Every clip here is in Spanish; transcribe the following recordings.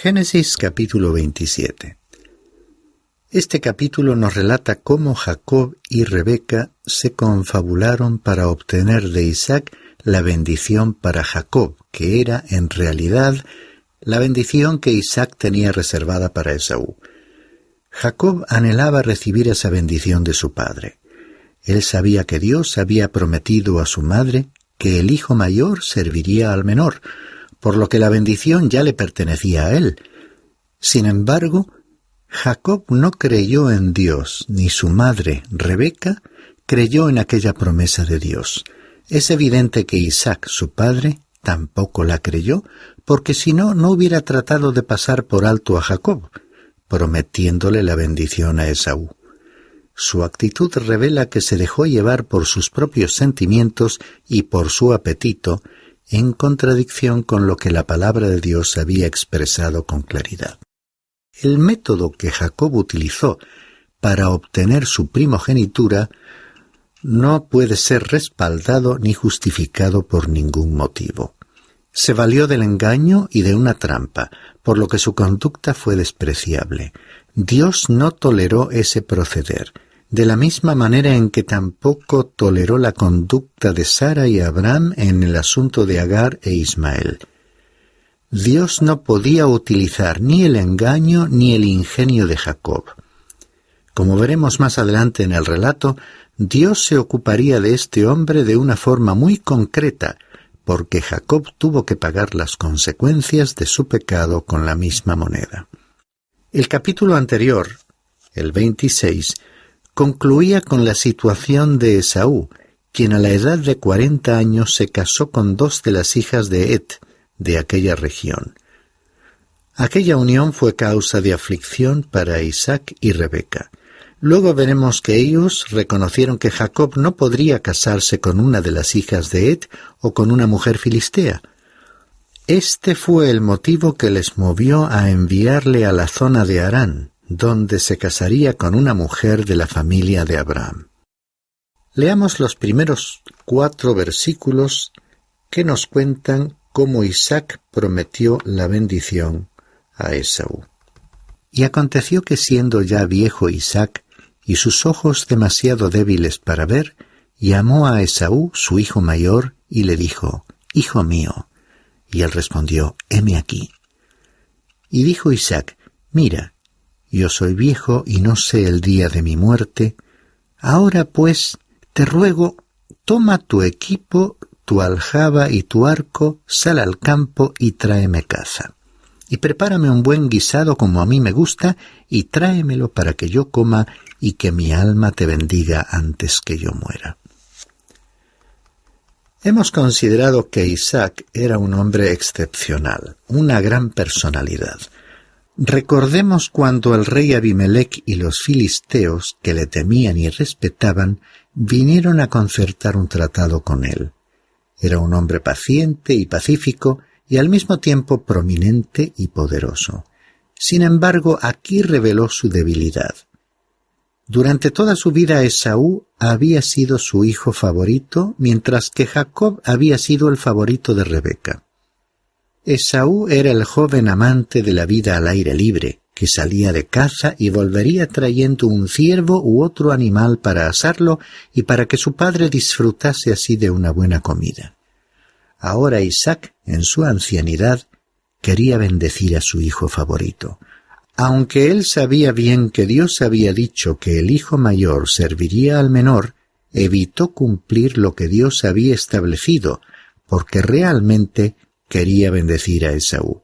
Génesis capítulo 27. Este capítulo nos relata cómo Jacob y Rebeca se confabularon para obtener de Isaac la bendición para Jacob, que era, en realidad, la bendición que Isaac tenía reservada para Esaú. Jacob anhelaba recibir esa bendición de su padre. Él sabía que Dios había prometido a su madre que el hijo mayor serviría al menor, por lo que la bendición ya le pertenecía a él. Sin embargo, Jacob no creyó en Dios, ni su madre, Rebeca, creyó en aquella promesa de Dios. Es evidente que Isaac, su padre, tampoco la creyó, porque si no, no hubiera tratado de pasar por alto a Jacob, prometiéndole la bendición a Esaú. Su actitud revela que se dejó llevar por sus propios sentimientos y por su apetito, en contradicción con lo que la palabra de Dios había expresado con claridad. El método que Jacob utilizó para obtener su primogenitura no puede ser respaldado ni justificado por ningún motivo. Se valió del engaño y de una trampa, por lo que su conducta fue despreciable. Dios no toleró ese proceder, de la misma manera en que tampoco toleró la conducta de Sara y Abraham en el asunto de Agar e Ismael. Dios no podía utilizar ni el engaño ni el ingenio de Jacob. Como veremos más adelante en el relato, Dios se ocuparía de este hombre de una forma muy concreta, porque Jacob tuvo que pagar las consecuencias de su pecado con la misma moneda. El capítulo anterior, el 26, concluía con la situación de Esaú, quien a la edad de 40 años se casó con 2 de las hijas de Het, de aquella región. Aquella unión fue causa de aflicción para Isaac y Rebeca. Luego veremos que ellos reconocieron que Jacob no podría casarse con una de las hijas de Het o con una mujer filistea. Este fue el motivo que les movió a enviarle a la zona de Harán, donde se casaría con una mujer de la familia de Abraham. Leamos los primeros 4 versículos que nos cuentan cómo Isaac prometió la bendición a Esaú. Y aconteció que siendo ya viejo Isaac, y sus ojos demasiado débiles para ver, llamó a Esaú, su hijo mayor, y le dijo: «Hijo mío». Y él respondió: «Heme aquí». Y dijo Isaac: «Mira, yo soy viejo y no sé el día de mi muerte. Ahora pues, te ruego, toma tu equipo, tu aljaba y tu arco, sal al campo y tráeme caza. Y prepárame un buen guisado como a mí me gusta, y tráemelo para que yo coma y que mi alma te bendiga antes que yo muera». Hemos considerado que Isaac era un hombre excepcional, una gran personalidad. Recordemos cuando el rey Abimelech y los filisteos, que le temían y respetaban, vinieron a concertar un tratado con él. Era un hombre paciente y pacífico, y al mismo tiempo prominente y poderoso. Sin embargo, aquí reveló su debilidad. Durante toda su vida Esaú había sido su hijo favorito, mientras que Jacob había sido el favorito de Rebeca. Esaú era el joven amante de la vida al aire libre, que salía de caza y volvería trayendo un ciervo u otro animal para asarlo y para que su padre disfrutase así de una buena comida. Ahora Isaac, en su ancianidad, quería bendecir a su hijo favorito. Aunque él sabía bien que Dios había dicho que el hijo mayor serviría al menor, evitó cumplir lo que Dios había establecido, porque realmente quería bendecir a Esaú.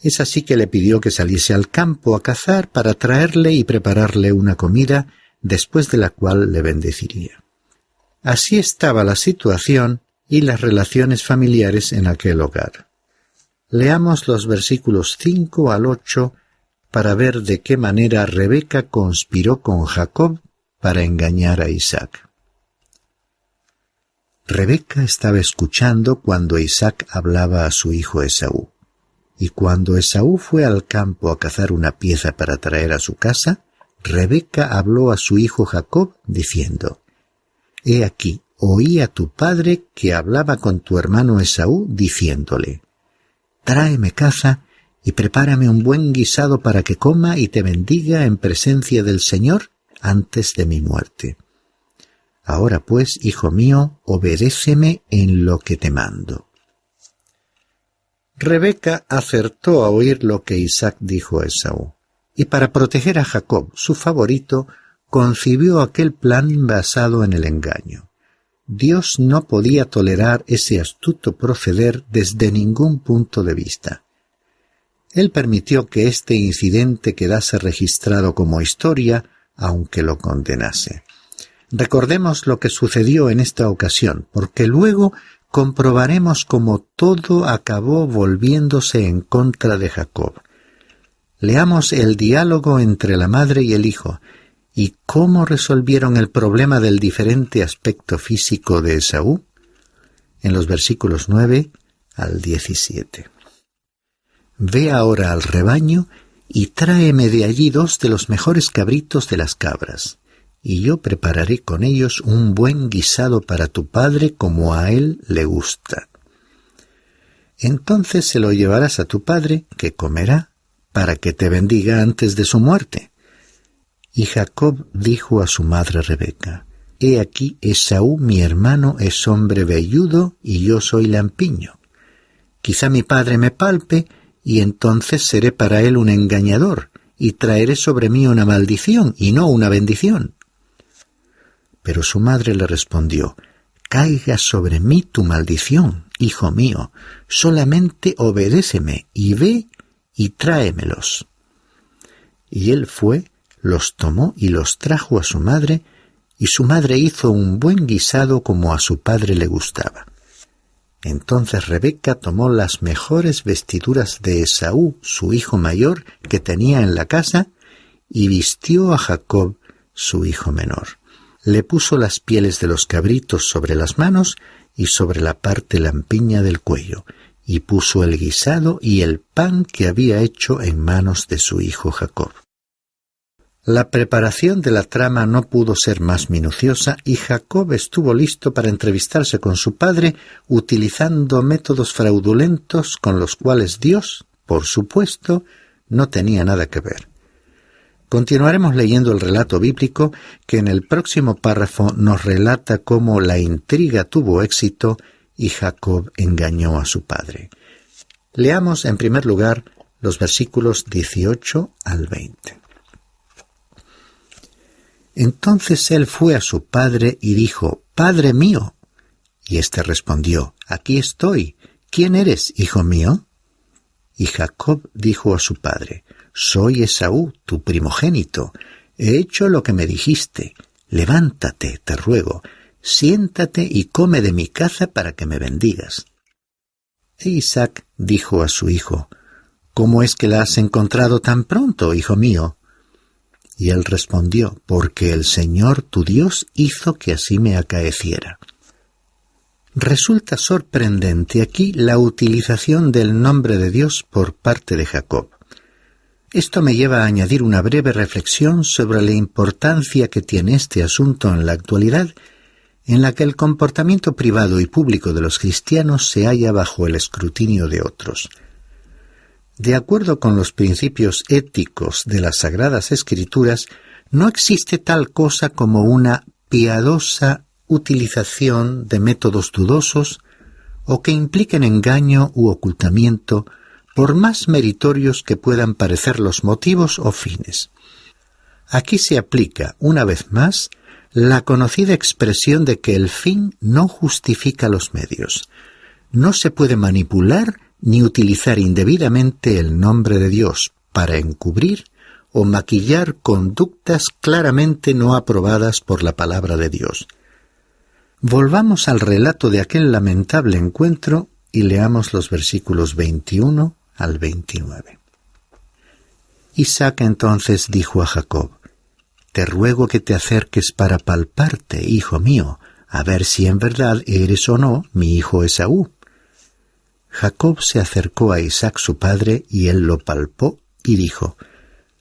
Es así que le pidió que saliese al campo a cazar para traerle y prepararle una comida, después de la cual le bendeciría. Así estaba la situación y las relaciones familiares en aquel hogar. Leamos los versículos 5 al 8 para ver de qué manera Rebeca conspiró con Jacob para engañar a Isaac. Rebeca estaba escuchando cuando Isaac hablaba a su hijo Esaú. Y cuando Esaú fue al campo a cazar una pieza para traer a su casa, Rebeca habló a su hijo Jacob, diciendo: «He aquí, oí a tu padre que hablaba con tu hermano Esaú, diciéndole: tráeme caza y prepárame un buen guisado para que coma y te bendiga en presencia del Señor antes de mi muerte. Ahora pues, hijo mío, obedéceme en lo que te mando». Rebeca acertó a oír lo que Isaac dijo a Esaú, y para proteger a Jacob, su favorito, concibió aquel plan basado en el engaño. Dios no podía tolerar ese astuto proceder desde ningún punto de vista. Él permitió que este incidente quedase registrado como historia, aunque lo condenase. Recordemos lo que sucedió en esta ocasión, porque luego comprobaremos cómo todo acabó volviéndose en contra de Jacob. Leamos el diálogo entre la madre y el hijo, y cómo resolvieron el problema del diferente aspecto físico de Esaú, en los versículos 9 al 17. «Ve ahora al rebaño y tráeme de allí 2 de los mejores cabritos de las cabras, y yo prepararé con ellos un buen guisado para tu padre como a él le gusta. Entonces se lo llevarás a tu padre, que comerá, para que te bendiga antes de su muerte». Y Jacob dijo a su madre Rebeca: «He aquí, Esaú mi hermano es hombre velludo y yo soy lampiño. Quizá mi padre me palpe, y entonces seré para él un engañador, y traeré sobre mí una maldición y no una bendición». Pero su madre le respondió: «Caiga sobre mí tu maldición, hijo mío, solamente obedéceme, y ve y tráemelos». Y él fue, los tomó y los trajo a su madre, y su madre hizo un buen guisado como a su padre le gustaba. Entonces Rebeca tomó las mejores vestiduras de Esaú, su hijo mayor, que tenía en la casa, y vistió a Jacob, su hijo menor. Le puso las pieles de los cabritos sobre las manos y sobre la parte lampiña del cuello, y puso el guisado y el pan que había hecho en manos de su hijo Jacob. La preparación de la trama no pudo ser más minuciosa, y Jacob estuvo listo para entrevistarse con su padre utilizando métodos fraudulentos con los cuales Dios, por supuesto, no tenía nada que ver. Continuaremos leyendo el relato bíblico, que en el próximo párrafo nos relata cómo la intriga tuvo éxito y Jacob engañó a su padre. Leamos en primer lugar los versículos 18 al 20. Entonces él fue a su padre y dijo: «Padre mío». Y éste respondió: «Aquí estoy. ¿Quién eres, hijo mío?» Y Jacob dijo a su padre: «Soy Esaú, tu primogénito. He hecho lo que me dijiste. Levántate, te ruego, siéntate y come de mi caza para que me bendigas». E Isaac dijo a su hijo: «¿Cómo es que la has encontrado tan pronto, hijo mío?» Y él respondió: «Porque el Señor tu Dios hizo que así me acaeciera». Resulta sorprendente aquí la utilización del nombre de Dios por parte de Jacob. Esto me lleva a añadir una breve reflexión sobre la importancia que tiene este asunto en la actualidad, en la que el comportamiento privado y público de los cristianos se halla bajo el escrutinio de otros. De acuerdo con los principios éticos de las Sagradas Escrituras, no existe tal cosa como una piadosa utilización de métodos dudosos o que impliquen engaño u ocultamiento, por más meritorios que puedan parecer los motivos o fines. Aquí se aplica, una vez más, la conocida expresión de que el fin no justifica los medios. No se puede manipular ni utilizar indebidamente el nombre de Dios para encubrir o maquillar conductas claramente no aprobadas por la palabra de Dios. Volvamos al relato de aquel lamentable encuentro y leamos los versículos 21 al 29. Isaac entonces dijo a Jacob: «Te ruego que te acerques para palparte, hijo mío, a ver si en verdad eres o no mi hijo Esaú». Jacob se acercó a Isaac su padre, y él lo palpó y dijo: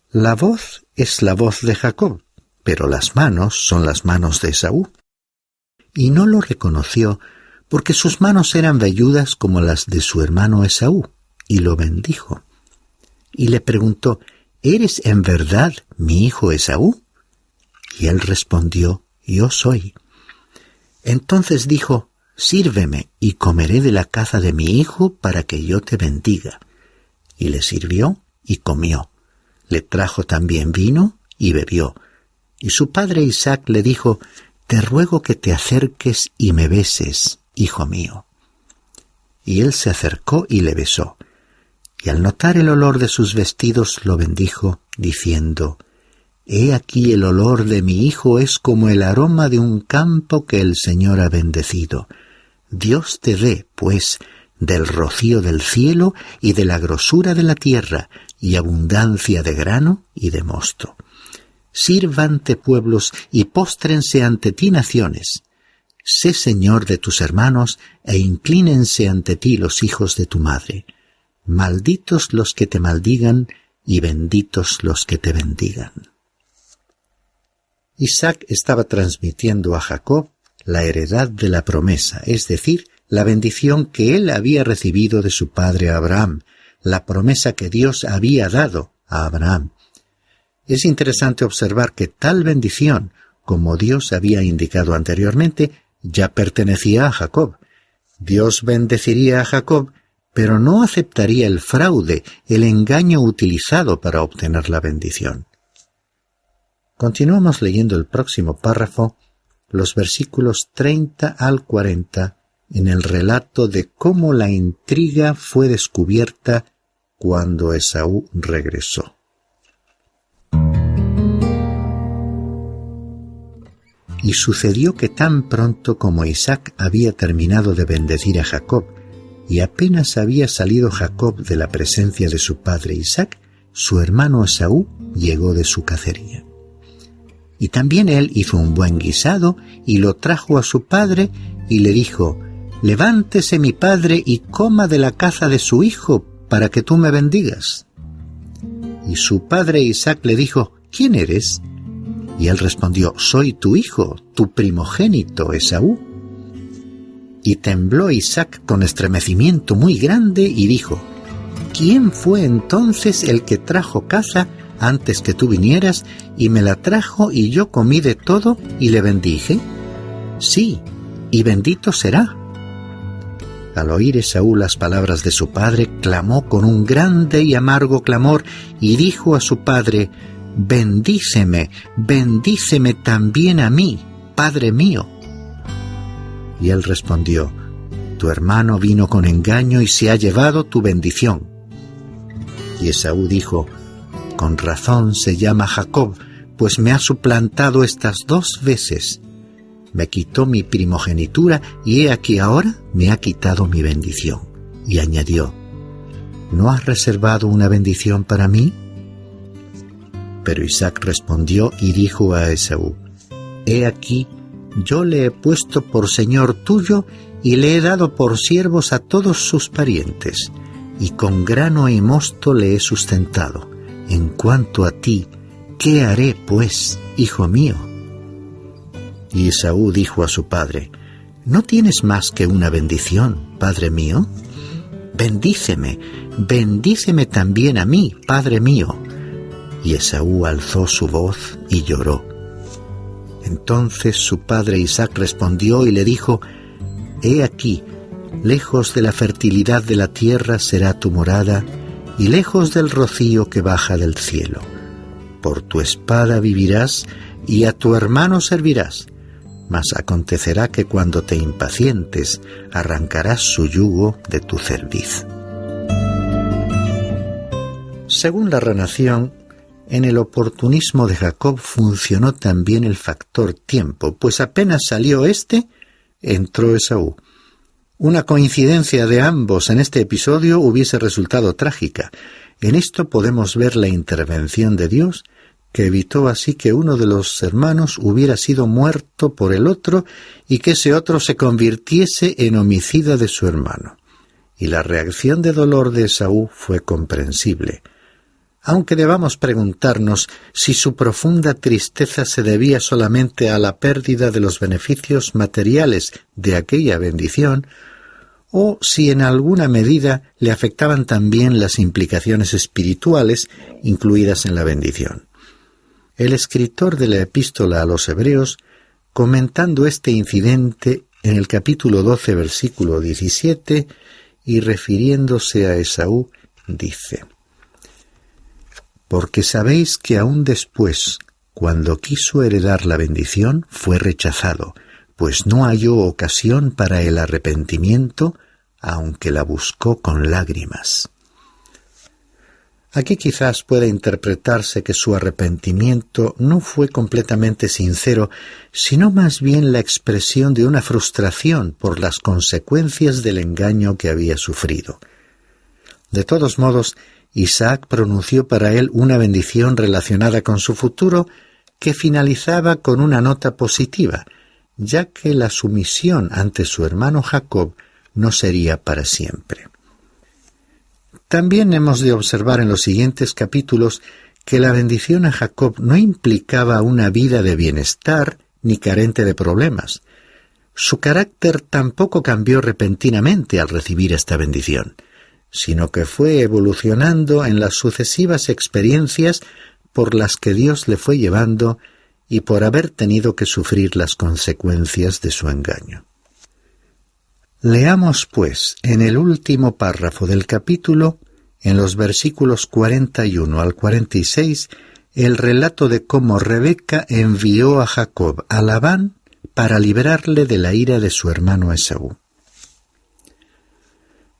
«La voz es la voz de Jacob, pero las manos son las manos de Esaú». Y no lo reconoció, porque sus manos eran velludas como las de su hermano Esaú, y lo bendijo. y le preguntó: ¿Eres en verdad mi hijo Esaú? Y él respondió: Yo soy. Entonces dijo: Sírveme, y comeré de la caza de mi hijo para que yo te bendiga. Y le sirvió y comió. Le trajo también vino y bebió. Y su padre Isaac le dijo: Te ruego que te acerques y me beses, hijo mío. Y él se acercó y le besó. Y al notar el olor de sus vestidos lo bendijo, diciendo: He aquí el olor de mi hijo es como el aroma de un campo que el Señor ha bendecido. Dios te dé, pues, del rocío del cielo y de la grosura de la tierra, y abundancia de grano y de mosto. Sírvante pueblos y póstrense ante ti naciones. Sé señor de tus hermanos, e inclínense ante ti los hijos de tu madre. Malditos los que te maldigan, y benditos los que te bendigan. Isaac estaba transmitiendo a Jacob la heredad de la promesa, es decir, la bendición que él había recibido de su padre Abraham, la promesa que Dios había dado a Abraham. Es interesante observar que tal bendición, como Dios había indicado anteriormente, ya pertenecía a Jacob. Dios bendeciría a Jacob, pero no aceptaría el fraude, el engaño utilizado para obtener la bendición. Continuamos leyendo el próximo párrafo, los versículos 30 al 40, en el relato de cómo la intriga fue descubierta cuando Esaú regresó. Y sucedió que tan pronto como Isaac había terminado de bendecir a Jacob, y apenas había salido Jacob de la presencia de su padre Isaac, su hermano Esaú llegó de su cacería. Y también él hizo un buen guisado y lo trajo a su padre y le dijo: Levántese mi padre y coma de la caza de su hijo para que tú me bendigas. Y su padre Isaac le dijo: ¿Quién eres? Y él respondió: Soy tu hijo, tu primogénito Esaú. Y tembló Isaac con estremecimiento muy grande y dijo: ¿Quién fue entonces el que trajo caza antes que tú vinieras, y me la trajo y yo comí de todo y le bendije? Sí, y bendito será. Al oír Esaú las palabras de su padre, clamó con un grande y amargo clamor y dijo a su padre: Bendíceme, bendíceme también a mí, padre mío. Y él respondió: Tu hermano vino con engaño y se ha llevado tu bendición. Y Esaú dijo: Con razón se llama Jacob, pues me ha suplantado estas 2 veces. Me quitó mi primogenitura y he aquí ahora me ha quitado mi bendición. Y añadió: ¿No has reservado una bendición para mí? Pero Isaac respondió y dijo a Esaú: He aquí, yo le he puesto por señor tuyo y le he dado por siervos a todos sus parientes, y con grano y mosto le he sustentado. En cuanto a ti, ¿qué haré, pues, hijo mío? Y Esaú dijo a su padre: ¿No tienes más que una bendición, padre mío? Bendíceme, bendíceme también a mí, padre mío. Y Esaú alzó su voz y lloró. Entonces su padre Isaac respondió y le dijo: He aquí, lejos de la fertilidad de la tierra será tu morada, y lejos del rocío que baja del cielo. Por tu espada vivirás, y a tu hermano servirás. Mas acontecerá que cuando te impacientes, arrancarás su yugo de tu cerviz. Según la narración, en el oportunismo de Jacob funcionó también el factor tiempo, pues apenas salió entró Esaú. Una coincidencia de ambos en este episodio hubiese resultado trágica. En esto podemos ver la intervención de Dios, que evitó así que uno de los hermanos hubiera sido muerto por el otro y que ese otro se convirtiese en homicida de su hermano. Y la reacción de dolor de Esaú fue comprensible. Aunque debamos preguntarnos si su profunda tristeza se debía solamente a la pérdida de los beneficios materiales de aquella bendición, o si en alguna medida le afectaban también las implicaciones espirituales incluidas en la bendición. El escritor de la epístola a los Hebreos, comentando este incidente en el capítulo 12, versículo 17, y refiriéndose a Esaú, dice: «Porque sabéis que aún después, cuando quiso heredar la bendición, fue rechazado, pues no halló ocasión para el arrepentimiento, aunque la buscó con lágrimas». Aquí quizás pueda interpretarse que su arrepentimiento no fue completamente sincero, sino más bien la expresión de una frustración por las consecuencias del engaño que había sufrido. De todos modos, Isaac pronunció para él una bendición relacionada con su futuro que finalizaba con una nota positiva, ya que la sumisión ante su hermano Jacob no sería para siempre. También hemos de observar en los siguientes capítulos que la bendición a Jacob no implicaba una vida de bienestar ni carente de problemas. Su carácter tampoco cambió repentinamente al recibir esta bendición, sino que fue evolucionando en las sucesivas experiencias por las que Dios le fue llevando y por haber tenido que sufrir las consecuencias de su engaño. Leamos, pues, en el último párrafo del capítulo, en los versículos 41 al 46, el relato de cómo Rebeca envió a Jacob a Labán para librarle de la ira de su hermano Esaú.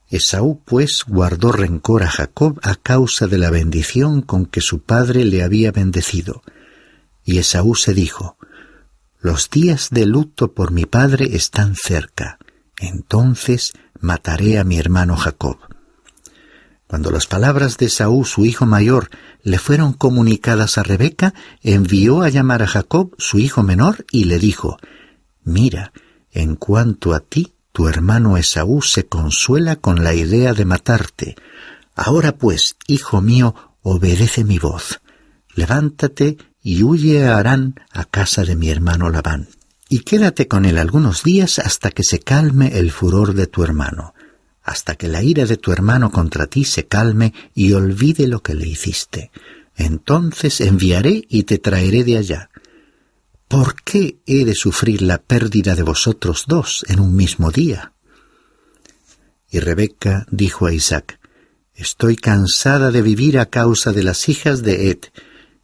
Esaú, pues, guardó rencor a Jacob a causa de la bendición con que su padre le había bendecido. Y Esaú se dijo: «Los días de luto por mi padre están cerca. Entonces mataré a mi hermano Jacob». Cuando las palabras de Esaú, su hijo mayor, le fueron comunicadas a Rebeca, envió a llamar a Jacob, su hijo menor, y le dijo: «Mira, en cuanto a ti, tu hermano Esaú se consuela con la idea de matarte. Ahora pues, hijo mío, obedece mi voz. Levántate y huye a Harán, a casa de mi hermano Labán, y quédate con él algunos días hasta que se calme el furor de tu hermano, hasta que la ira de tu hermano contra ti se calme y olvide lo que le hiciste. Entonces enviaré y te traeré de allá. ¿Por qué he de sufrir la pérdida de vosotros dos en un mismo día?» Y Rebeca dijo a Isaac: «Estoy cansada de vivir a causa de las hijas de Het.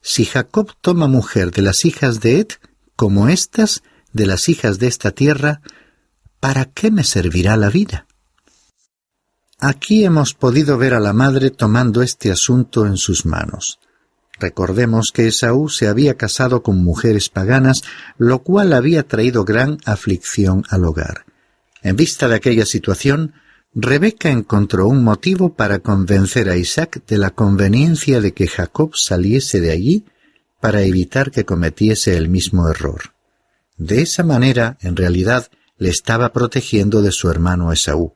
Si Jacob toma mujer de las hijas de Het, como estas, de las hijas de esta tierra, ¿para qué me servirá la vida?» Aquí hemos podido ver a la madre tomando este asunto en sus manos. Recordemos que Esaú se había casado con mujeres paganas, lo cual había traído gran aflicción al hogar. En vista de aquella situación, Rebeca encontró un motivo para convencer a Isaac de la conveniencia de que Jacob saliese de allí para evitar que cometiese el mismo error. De esa manera, en realidad, le estaba protegiendo de su hermano Esaú.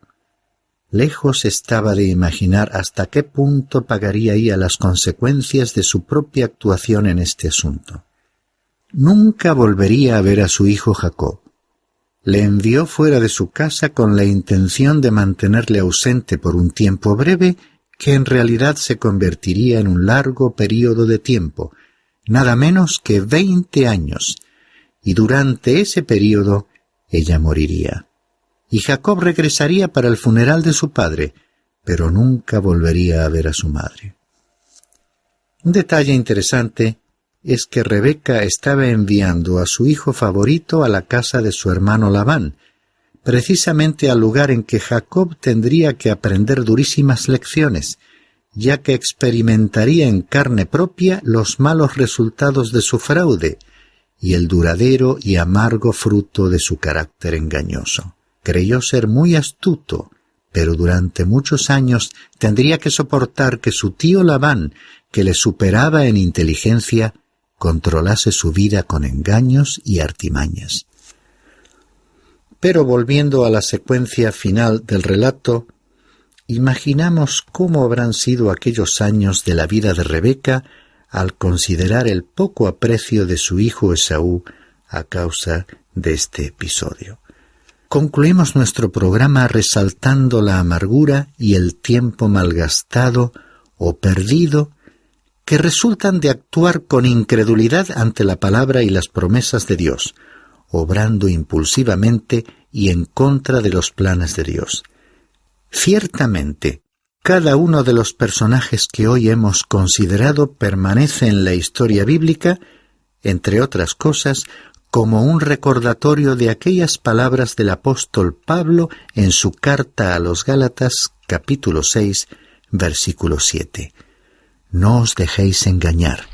Lejos estaba de imaginar hasta qué punto pagaría ella las consecuencias de su propia actuación en este asunto. Nunca volvería a ver a su hijo Jacob. Le envió fuera de su casa con la intención de mantenerle ausente por un tiempo breve que en realidad se convertiría en un largo período de tiempo, nada menos que 20 años, y durante ese período ella moriría. Y Jacob regresaría para el funeral de su padre, pero nunca volvería a ver a su madre. Un detalle interesante es que Rebeca estaba enviando a su hijo favorito a la casa de su hermano Labán, precisamente al lugar en que Jacob tendría que aprender durísimas lecciones, ya que experimentaría en carne propia los malos resultados de su fraude y el duradero y amargo fruto de su carácter engañoso. Creyó ser muy astuto, pero durante muchos años tendría que soportar que su tío Labán, que le superaba en inteligencia, controlase su vida con engaños y artimañas. Pero volviendo a la secuencia final del relato, imaginamos cómo habrán sido aquellos años de la vida de Rebeca al considerar el poco aprecio de su hijo Esaú a causa de este episodio. Concluimos nuestro programa resaltando la amargura y el tiempo malgastado o perdido que resultan de actuar con incredulidad ante la palabra y las promesas de Dios, obrando impulsivamente y en contra de los planes de Dios. Ciertamente, cada uno de los personajes que hoy hemos considerado permanece en la historia bíblica, entre otras cosas, como un recordatorio de aquellas palabras del apóstol Pablo en su carta a los Gálatas, capítulo 6, versículo 7. No os dejéis engañar.